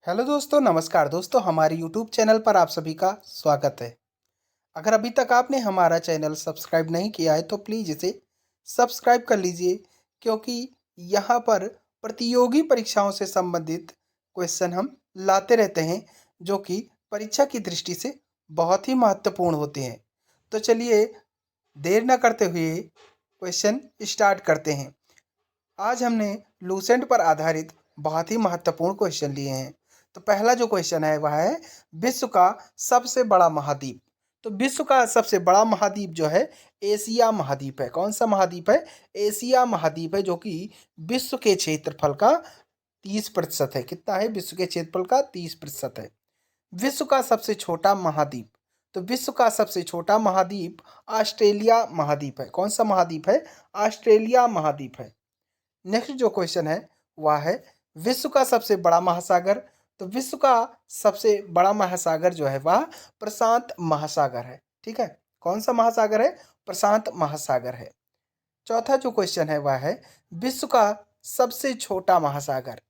Hello दोस्तों, नमस्कार दोस्तों। हमारे यूट्यूब चैनल पर आप सभी का स्वागत है। अगर अभी तक आपने हमारा चैनल सब्सक्राइब नहीं किया है तो प्लीज़ इसे सब्सक्राइब कर लीजिए, क्योंकि यहाँ पर प्रतियोगी परीक्षाओं से संबंधित क्वेश्चन हम लाते रहते हैं, जो कि परीक्षा की दृष्टि से बहुत ही महत्वपूर्ण होते हैं। तो चलिए, देर न करते हुए क्वेश्चन स्टार्ट करते हैं। आज हमने लूसेंट पर आधारित बहुत ही महत्वपूर्ण क्वेश्चन लिए हैं। तो पहला जो क्वेश्चन है वह है विश्व का सबसे बड़ा महाद्वीप। तो विश्व का सबसे बड़ा महाद्वीप जो है एशिया महाद्वीप है। कौन सा महाद्वीप है? एशिया महाद्वीप है, जो कि विश्व के क्षेत्रफल का 30% है। कितना है? विश्व के क्षेत्रफल का 30% है। विश्व का सबसे छोटा महाद्वीप। तो विश्व का सबसे छोटा महाद्वीप ऑस्ट्रेलिया महाद्वीप है। कौन सा महाद्वीप है? ऑस्ट्रेलिया महाद्वीप है। नेक्स्ट जो क्वेश्चन है वह है विश्व का सबसे बड़ा महासागर। तो विश्व का सबसे बड़ा महासागर जो है वह प्रशांत महासागर है। ठीक है, कौन सा महासागर है? प्रशांत महासागर है। चौथा जो क्वेश्चन है वह है विश्व का सबसे छोटा महासागर।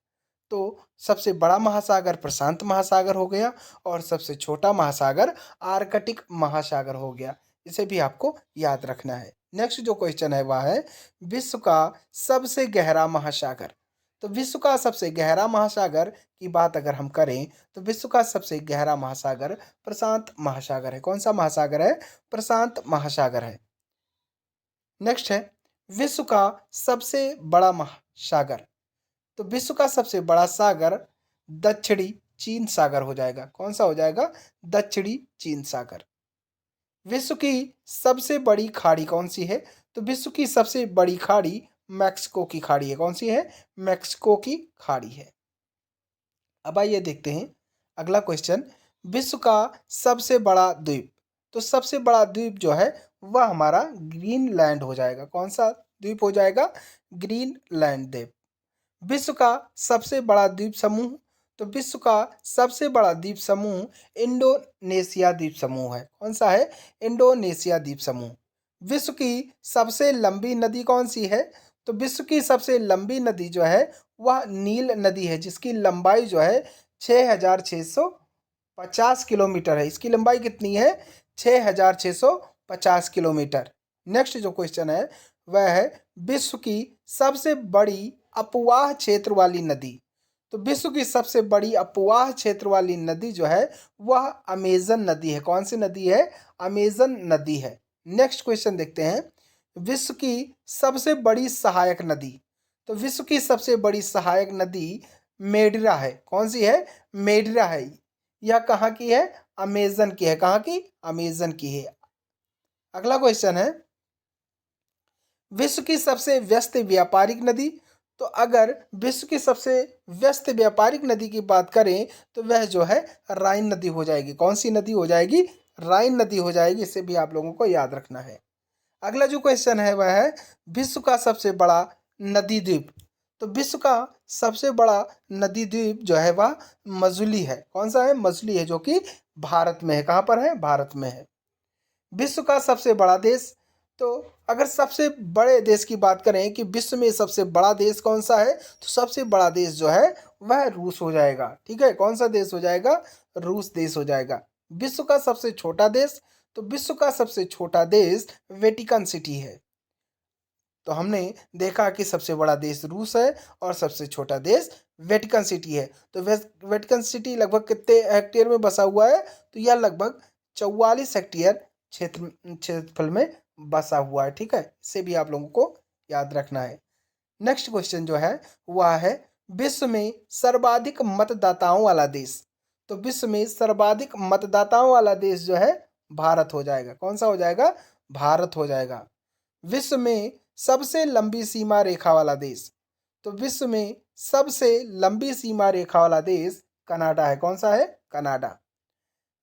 तो सबसे बड़ा महासागर प्रशांत महासागर हो गया और सबसे छोटा महासागर आर्कटिक महासागर हो गया। इसे भी आपको याद रखना है। नेक्स्ट जो क्वेश्चन है वह है विश्व का सबसे गहरा महासागर। तो विश्व का सबसे गहरा महासागर की बात अगर हम करें तो विश्व का सबसे गहरा महासागर प्रशांत महासागर है। कौन सा महासागर है? प्रशांत महासागर है। नेक्स्ट है विश्व का सबसे बड़ा महासागर। तो विश्व का सबसे बड़ा सागर दक्षिणी चीन सागर हो जाएगा। कौन सा हो जाएगा? दक्षिणी चीन सागर। विश्व की सबसे बड़ी खाड़ी कौन सी है? तो विश्व की सबसे बड़ी खाड़ी मैक्सिको की खाड़ी है। कौन सी है? मैक्सिको की खाड़ी है। अब आइए देखते हैं अगला क्वेश्चन। विश्व का सबसे बड़ा द्वीप। तो सबसे बड़ा द्वीप जो है वह हमारा ग्रीनलैंड हो जाएगा। कौन सा द्वीप हो जाएगा? ग्रीनलैंड द्वीप। विश्व का सबसे बड़ा द्वीप समूह। तो विश्व का सबसे बड़ा द्वीप समूह इंडोनेशिया द्वीप समूह है। कौन सा है? इंडोनेशिया द्वीप समूह। विश्व की सबसे लंबी नदी कौन सी है? तो विश्व की सबसे लंबी नदी जो है वह नील नदी है, जिसकी लंबाई जो है 6,650 किलोमीटर है। इसकी लंबाई कितनी है? 6,650 किलोमीटर। नेक्स्ट जो क्वेश्चन है वह है विश्व की सबसे बड़ी अपवाह क्षेत्र वाली नदी। तो विश्व की सबसे बड़ी अपवाह क्षेत्र वाली नदी जो है वह अमेजन नदी है। कौन सी नदी है? अमेजन नदी है। नेक्स्ट क्वेश्चन देखते हैं। विश्व की सबसे बड़ी सहायक नदी। तो विश्व की सबसे बड़ी सहायक नदी मेडिरा है। कौन सी है? मेडिरा है। यह कहाँ की है? अमेजन की है। कहाँ की? अमेजन की है। अगला क्वेश्चन है विश्व की सबसे व्यस्त व्यापारिक नदी। तो अगर विश्व की सबसे व्यस्त व्यापारिक नदी की बात करें तो वह जो है राइन नदी हो जाएगी। कौन सी नदी हो जाएगी? राइन नदी हो जाएगी। इसे भी आप लोगों को याद रखना है। अगला जो क्वेश्चन है वह है विश्व का सबसे बड़ा नदी द्वीप। तो विश्व का सबसे बड़ा नदी द्वीप जो है वह मजुली है। कौन सा है? मजुली है, जो कि भारत में है। कहाँ पर है? भारत में है। विश्व का सबसे बड़ा देश। तो अगर सबसे बड़े देश की बात करें कि विश्व में सबसे बड़ा देश कौन सा है, तो सबसे बड़ा देश जो है वह रूस हो जाएगा। ठीक है, कौन सा देश हो जाएगा? रूस देश हो जाएगा। विश्व का सबसे छोटा देश। तो विश्व का सबसे छोटा देश वेटिकन सिटी है। तो हमने देखा कि सबसे बड़ा देश रूस है और सबसे छोटा देश वेटिकन सिटी है। तो वेटिकन सिटी लगभग कितने हेक्टेयर में बसा हुआ है? तो यह लगभग 44 हेक्टेयर क्षेत्रफल में बसा हुआ है। ठीक है, इसे भी आप लोगों को याद रखना है। नेक्स्ट क्वेश्चन जो है वह है विश्व में सर्वाधिक मतदाताओं वाला देश। तो विश्व में सर्वाधिक मतदाताओं वाला देश जो है भारत हो जाएगा। कौन सा हो जाएगा? भारत हो जाएगा। विश्व में सबसे लंबी सीमा रेखा वाला देश। तो विश्व में सबसे लंबी सीमा रेखा वाला देश कनाडा है। कौन सा है? कनाडा।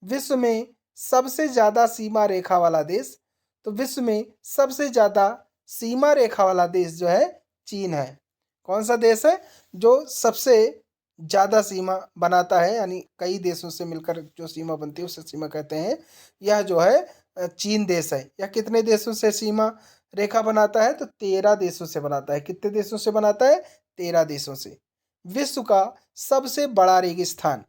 विश्व में सबसे ज्यादा सीमा रेखा वाला देश। तो विश्व में सबसे ज्यादा सीमा रेखा वाला देश जो है चीन है। कौन सा देश है जो सबसे ज्यादा सीमा बनाता है, यानी कई देशों से मिलकर जो सीमा बनती है उसे सीमा कहते हैं। यह जो है चीन देश है। यह कितने देशों से सीमा रेखा बनाता है? तो 13 देशों से बनाता है। कितने देशों से बनाता है? 13 देशों से। विश्व का सबसे बड़ा रेगिस्तान।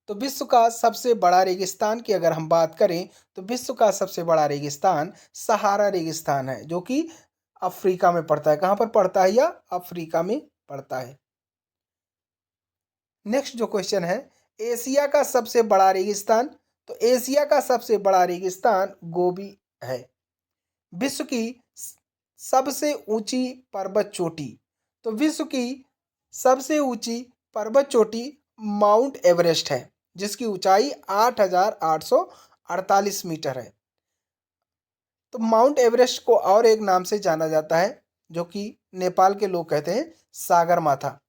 तो विश्व का सबसे बड़ा रेगिस्तान की अगर हम बात करें तो विश्व का सबसे बड़ा रेगिस्तान सहारा रेगिस्तान है, जो कि अफ्रीका में पड़ता है। कहाँ पर पड़ता है? या अफ्रीका में पड़ता है। नेक्स्ट जो क्वेश्चन है, एशिया का सबसे बड़ा रेगिस्तान। तो एशिया का सबसे बड़ा रेगिस्तान गोबी है। विश्व की सबसे ऊंची पर्वत चोटी। तो विश्व की सबसे ऊंची पर्वत चोटी माउंट एवरेस्ट है, जिसकी ऊंचाई 8,848 मीटर है। तो माउंट एवरेस्ट को और एक नाम से जाना जाता है, जो कि नेपाल के लोग कहते हैं सागर माथा।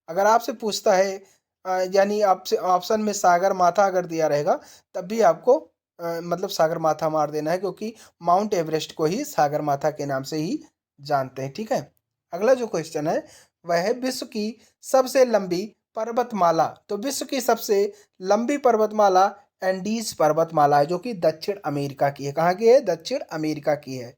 अगर आपसे पूछता है यानी आपसे ऑप्शन में सागर माथा अगर दिया रहेगा, तब भी आपको मतलब सागर माथा मार देना है, क्योंकि माउंट एवरेस्ट को ही सागर माथा के नाम से ही जानते हैं। ठीक है। अगला जो क्वेश्चन है वह है विश्व की सबसे लंबी पर्वतमाला। तो विश्व की सबसे लंबी पर्वतमाला एंडीज पर्वतमाला है, जो कि दक्षिण अमेरिका की है। कहाँ की है? दक्षिण अमेरिका की है।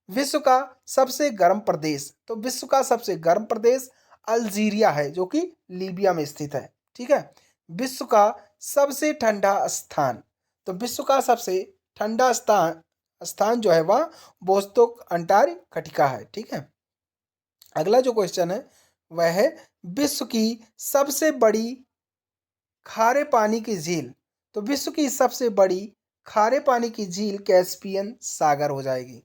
विश्व का सबसे गर्म प्रदेश। तो विश्व का सबसे गर्म प्रदेश अल्जीरिया है, जो कि लीबिया में स्थित है। ठीक है। विश्व का सबसे ठंडा स्थान। तो विश्व का सबसे ठंडा स्थान स्थान जो है वह बोस्तोक अंटार्कटिका है। ठीक है। अगला जो क्वेश्चन है वह है विश्व की सबसे बड़ी खारे पानी की झील। तो विश्व की सबसे बड़ी खारे पानी की झील कैस्पियन सागर हो जाएगी।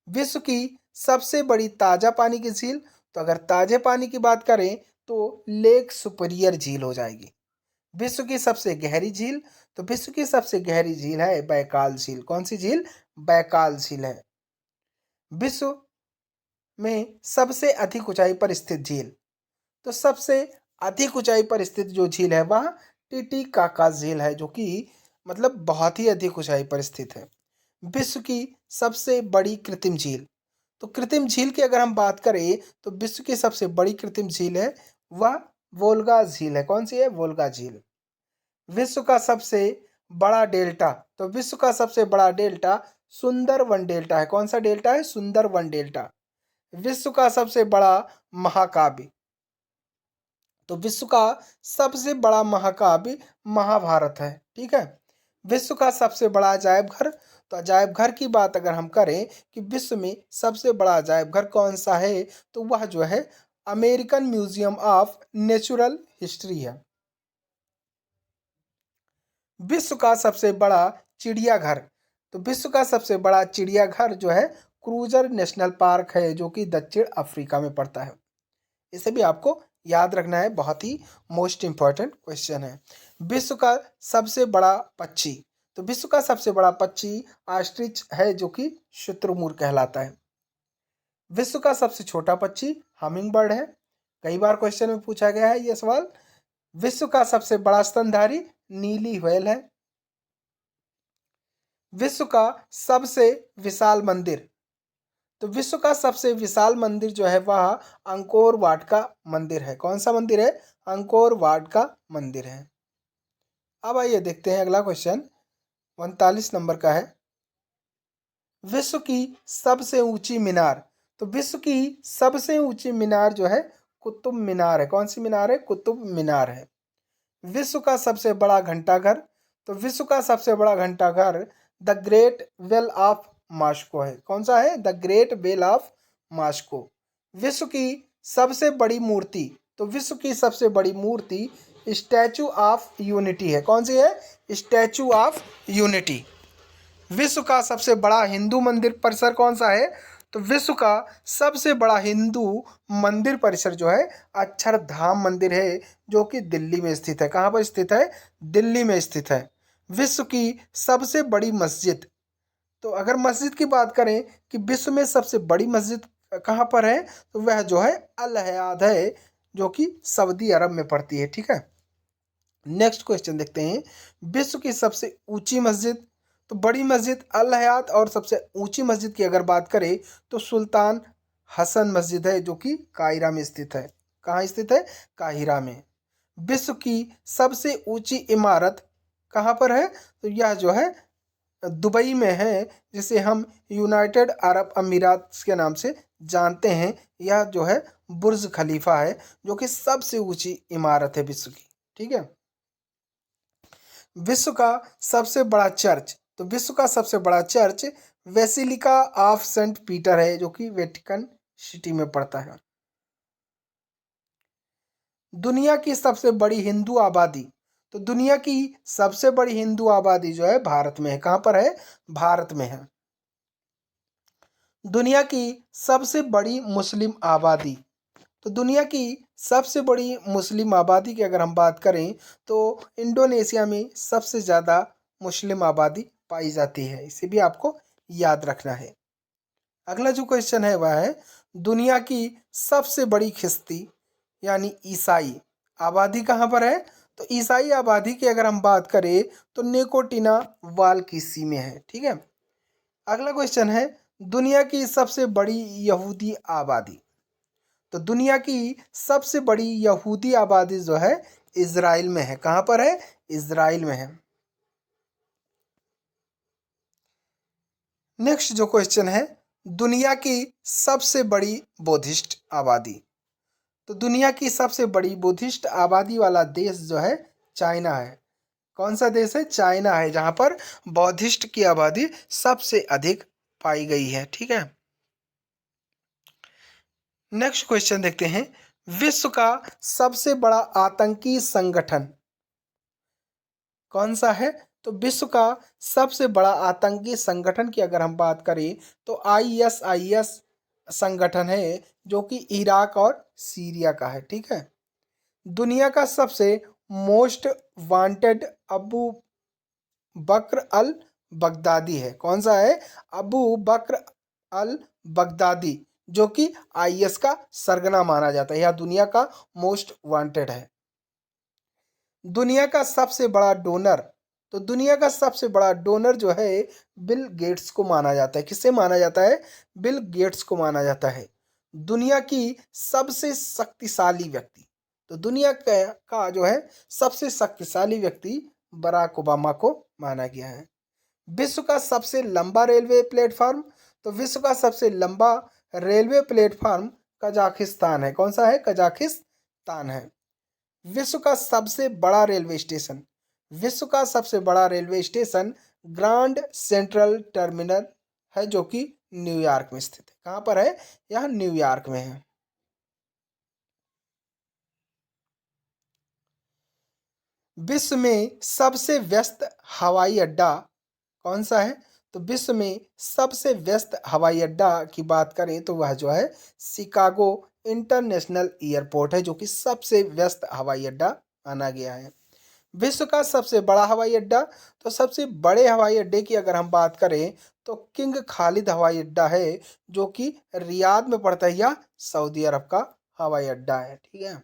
विश्व की सबसे बड़ी ताजा पानी की झील। तो अगर ताजे पानी की बात करें तो लेक सुपीरियर झील हो जाएगी। विश्व की सबसे गहरी झील। तो विश्व की सबसे गहरी झील है बैकाल झील। कौन सी झील? बैकाल झील है। विश्व में सबसे अधिक ऊंचाई पर स्थित झील। तो सबसे अधिक ऊंचाई पर स्थित जो झील है वह टिटिकाका झील है, जो कि मतलब बहुत ही अधिक ऊंचाई पर स्थित है। विश्व की सबसे बड़ी कृत्रिम झील। तो कृत्रिम झील की अगर हम बात करें तो विश्व की सबसे बड़ी कृत्रिम झील है वह वोल्गा झील है। कौन सी है? वोल्गा झील। विश्व का सबसे बड़ा डेल्टा। तो विश्व का सबसे बड़ा डेल्टा सुंदरवन डेल्टा है। कौन सा डेल्टा है? सुंदरवन डेल्टा। विश्व का सबसे बड़ा महाकाव्य। तो विश्व का सबसे बड़ा महाकाव्य महाभारत है। ठीक है। विश्व का सबसे बड़ा अजायब घर। तो अजायब घर की बात अगर हम करें कि विश्व में सबसे बड़ा अजायब घर कौन सा है, तो वह जो है American museum of natural history है। विश्व का सबसे बड़ा चिड़ियाघर। तो विश्व का सबसे बड़ा चिड़ियाघर जो है क्रूजर नेशनल पार्क है, जो कि दक्षिण अफ्रीका में पड़ता है। इसे भी आपको याद रखना है, बहुत ही मोस्ट इंपॉर्टेंट क्वेश्चन है। विश्व का सबसे बड़ा पक्षी। तो विश्व का सबसे बड़ा पक्षी ऑस्ट्रिच है, जो कि शुतुरमुर्ग कहलाता है। विश्व का सबसे छोटा पक्षी हमिंग बर्ड है। कई बार क्वेश्चन में पूछा गया है यह सवाल। विश्व का सबसे बड़ा स्तनधारी नीली व्हेल है। विश्व का सबसे विशाल मंदिर। तो विश्व का सबसे विशाल मंदिर जो है वह अंकोर वाट का मंदिर है। कौन सा मंदिर है? अंकोर वाट का मंदिर है। अब आइए देखते हैं अगला क्वेश्चन 39 नंबर का है। विश्व की सबसे ऊंची मीनार। तो विश्व की सबसे ऊंची मीनार जो है कुतुब मीनार है। कौन सी मीनार है? कुतुब मीनार है। विश्व का सबसे बड़ा घंटाघर। तो विश्व का सबसे बड़ा घंटाघर the great bell of Moscow है। कौन सा है? The great bell of Moscow. विश्व की सबसे बड़ी मूर्ति। तो विश्व की सबसे बड़ी मूर्ति स्टैचू ऑफ यूनिटी है। कौन सी है? Statue of unity. विश्व का सबसे बड़ा हिंदू मंदिर परिसर कौन सा है? तो विश्व का सबसे बड़ा हिंदू मंदिर परिसर जो है अक्षरधाम मंदिर है, जो कि दिल्ली में स्थित है। कहाँ पर स्थित है? दिल्ली में स्थित है। विश्व की सबसे बड़ी मस्जिद। तो अगर मस्जिद की बात करें कि विश्व में सबसे बड़ी मस्जिद कहाँ पर है, तो वह जो है अल हयात है, जो कि सऊदी अरब में पड़ती है। ठीक है। नेक्स्ट क्वेश्चन देखते हैं। विश्व की सबसे ऊंची मस्जिद। तो बड़ी मस्जिद अल हयात और सबसे ऊंची मस्जिद की अगर बात करें तो सुल्तान हसन मस्जिद है, जो कि काहिरा में स्थित है। कहाँ स्थित है? काहिरा में। विश्व की सबसे ऊंची इमारत कहाँ पर है? तो यह जो है दुबई में है, जिसे हम यूनाइटेड अरब अमीरात के नाम से जानते हैं। यह जो है बुर्ज खलीफा है, जो कि सबसे ऊंची इमारत है विश्व की। ठीक है। विश्व का सबसे बड़ा चर्च, तो विश्व का सबसे बड़ा church basilica of Saint Peter है, जो कि वेटिकन सिटी में पड़ता है। दुनिया की सबसे बड़ी हिंदू आबादी, तो दुनिया की सबसे बड़ी हिंदू आबादी जो है भारत में है। कहाँ पर है? भारत में है। दुनिया की सबसे बड़ी मुस्लिम आबादी, तो दुनिया की सबसे बड़ी मुस्लिम आबादी की अगर हम बात करें तो इंडोनेशिया में सबसे ज़्यादा मुस्लिम आबादी पाई जाती है। इसे भी आपको याद रखना है। अगला जो क्वेश्चन है वह है दुनिया की सबसे बड़ी खिस्ती यानी ईसाई आबादी कहाँ पर है? तो ईसाई आबादी की अगर हम बात करें तो नेकोटिना वालकीसी में है। ठीक है। अगला क्वेश्चन है दुनिया की सबसे बड़ी यहूदी आबादी, तो दुनिया की सबसे बड़ी यहूदी आबादी जो है इजराइल में है। कहाँ पर है? इजराइल में है। नेक्स्ट जो क्वेश्चन है दुनिया की सबसे बड़ी बुद्धिस्ट आबादी, तो दुनिया की सबसे बड़ी बुद्धिस्ट आबादी वाला देश जो है चाइना है। कौन सा देश है? चाइना है, जहाँ पर बौद्धिस्ट की आबादी सबसे अधिक पाई गई है। ठीक है। नेक्स्ट क्वेश्चन देखते हैं विश्व का सबसे बड़ा आतंकी संगठन कौन सा है? तो विश्व का सबसे बड़ा आतंकी संगठन की अगर हम बात करें तो ISIS संगठन है, जो कि इराक और सीरिया का है। ठीक है। दुनिया का सबसे मोस्ट वांटेड अबू बकर अल बगदादी है। कौन सा है? अबू बकर अल बगदादी, जो कि IS का सरगना माना जाता है। यह दुनिया का मोस्ट वांटेड है। दुनिया का सबसे बड़ा डोनर, तो दुनिया का सबसे बड़ा डोनर जो है बिल गेट्स को माना जाता है। किसे माना जाता है? बिल गेट्स को माना जाता है। दुनिया की सबसे शक्तिशाली व्यक्ति, तो दुनिया का जो है सबसे शक्तिशाली व्यक्ति बराक ओबामा को माना गया है। विश्व का सबसे लंबा रेलवे प्लेटफॉर्म, तो विश्व का सबसे लंबा रेलवे प्लेटफॉर्म कजाकिस्तान है। कौन सा है? कजाकिस्तान है। विश्व का सबसे बड़ा रेलवे स्टेशन, विश्व का सबसे बड़ा railway station grand central terminal है, जो कि न्यूयॉर्क में स्थित है। कहाँ पर है? यह न्यूयॉर्क में है। विश्व में सबसे व्यस्त हवाई अड्डा कौन सा है? तो विश्व में सबसे व्यस्त हवाई अड्डा की बात करें तो वह जो है शिकागो इंटरनेशनल एयरपोर्ट है, जो कि सबसे व्यस्त हवाई अड्डा माना गया है। विश्व का सबसे बड़ा हवाई अड्डा, तो सबसे बड़े हवाई अड्डे की अगर हम बात करें तो किंग खालिद हवाई अड्डा है, जो कि रियाद में पड़ता है। यह सऊदी अरब का हवाई अड्डा है। ठीक है।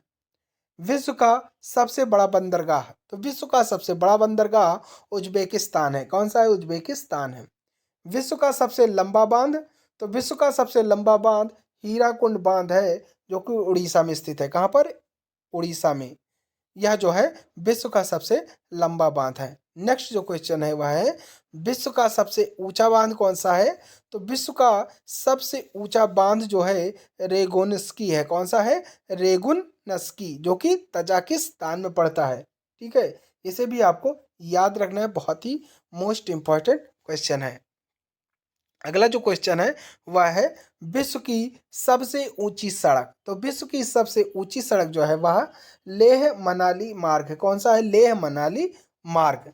विश्व का सबसे बड़ा बंदरगाह, तो विश्व का सबसे बड़ा बंदरगाह उज्बेकिस्तान है। कौन सा है? उज्बेकिस्तान है। विश्व का सबसे लंबा बांध, तो विश्व का सबसे लंबा बांध हीराकुंड बांध है, जो कि उड़ीसा में स्थित है। कहाँ पर? उड़ीसा में। यह जो है विश्व का सबसे लंबा बांध है। नेक्स्ट जो क्वेश्चन है वह है विश्व का सबसे ऊंचा बांध कौन सा है? तो विश्व का सबसे ऊंचा बांध जो है रेगोनस्की है। कौन सा है? रेगुनस्की, जो कि तजाकिस्तान में पड़ता है। ठीक है। इसे भी आपको याद रखना है, बहुत ही मोस्ट इंपॉर्टेंट क्वेश्चन है। अगला जो क्वेश्चन है वह है विश्व की सबसे ऊंची सड़क, तो विश्व की सबसे ऊंची सड़क जो है वह लेह मनाली मार्ग है। कौन सा है? लेह मनाली मार्ग।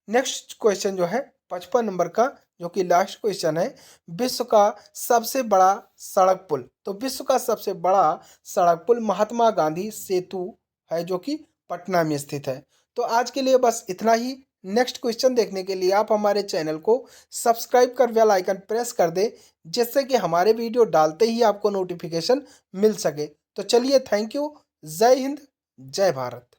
नेक्स्ट क्वेश्चन जो है 55 नंबर का, जो कि लास्ट क्वेश्चन है विश्व का सबसे बड़ा सड़क पुल, तो विश्व का सबसे बड़ा सड़क पुल महात्मा गांधी सेतु है, जो कि पटना में स्थित है। तो आज के लिए बस इतना ही। नेक्स्ट क्वेश्चन देखने के लिए आप हमारे चैनल को सब्सक्राइब कर बेल आइकन प्रेस कर दे, जिससे कि हमारे वीडियो डालते ही आपको नोटिफिकेशन मिल सके। तो चलिए, थैंक यू। जय हिंद, जय भारत।